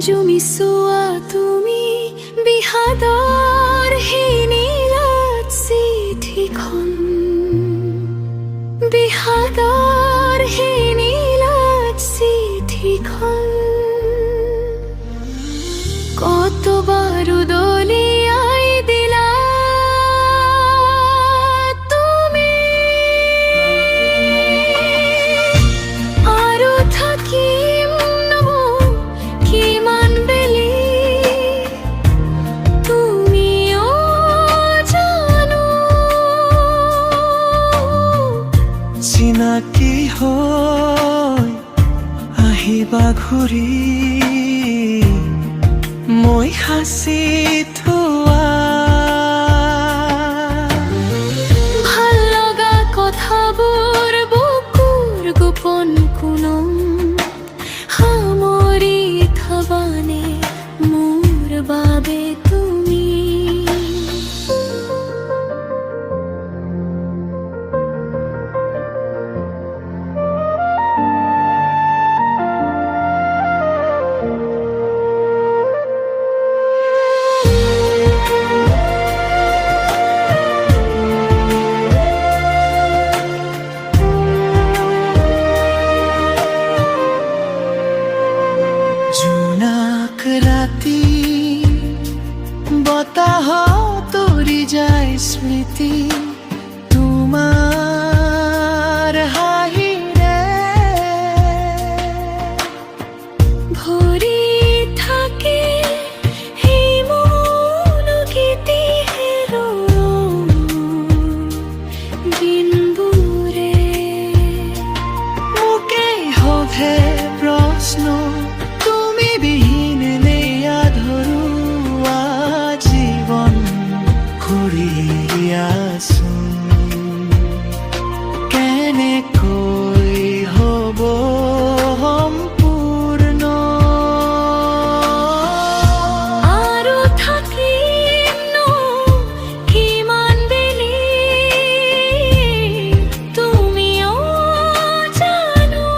জুমিছোৱা তুমি বিষাদৰ হিনীলাত চিঠিখন, বিষাদৰ হিনীলাত চিঠিখন কতবার দলিয়াই দিলা তুমি, আৰু থাকিম ন কিমান বেলি তুমিও জানো। চিনাকি হৈ আহিবা ঘূৰি মই সাঁচি থোৱা ভাল লগা কথাবোৰ বুকুৰ গোপন কোণম সামৰি থবানে মোৰ বাবে তুমি। জোনাক ৰাতি বতাহত উৰি যায় স্মৃতি তোমাৰ হাঁহিৰে ভৰি থাকে সেই মৌনগীতি হেৰুৱা দিনবোৰে। মোকেই সোধে প্ৰশ্ন তুমি বিহীন নে আধৰুৱা জীৱন কৰি আছোন কেনেকৈ হ'ব সম্পূৰ্ণ। আৰু থাকিম ন কিমান বেলি তুমিও জানো।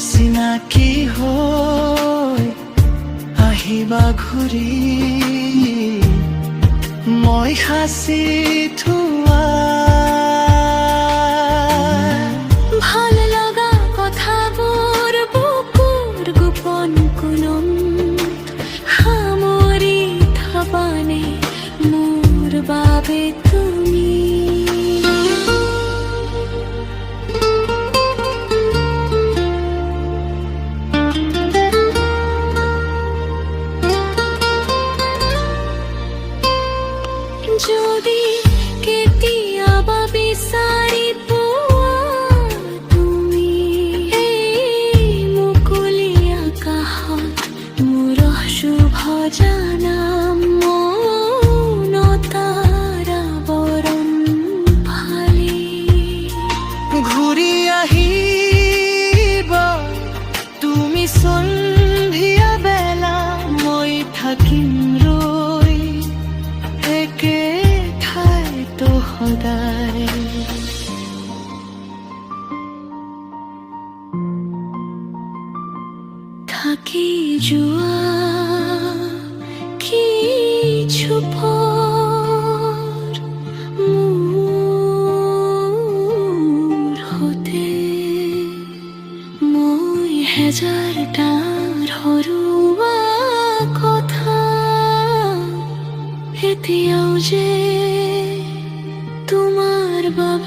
চিনাকি হৈ আহিবা ঘূৰি মই সাঁচি থোৱা ভাল লগা কথাবোৰ বুকুৰ গোপন কোণম সামৰি থবানে মোৰ বাবে তুমি। যদি কেতিয়াবা বিচাৰি পোৱা তুমি এই মুকলি আকাশত মোৰ শুভ জানাম মৌনতাৰা বৰণ ফালি। ঘূৰি আহিবা তুমি সন্ধিয়া বেলা মই থাকিম ৰৈ একে ঠাইতো সদায়। থাকি যোৱা কিছু পৰ মোৰ হতে মই হেজাৰটা হৰুৱা কথা এতিয়াও যে তোমাৰ বাবে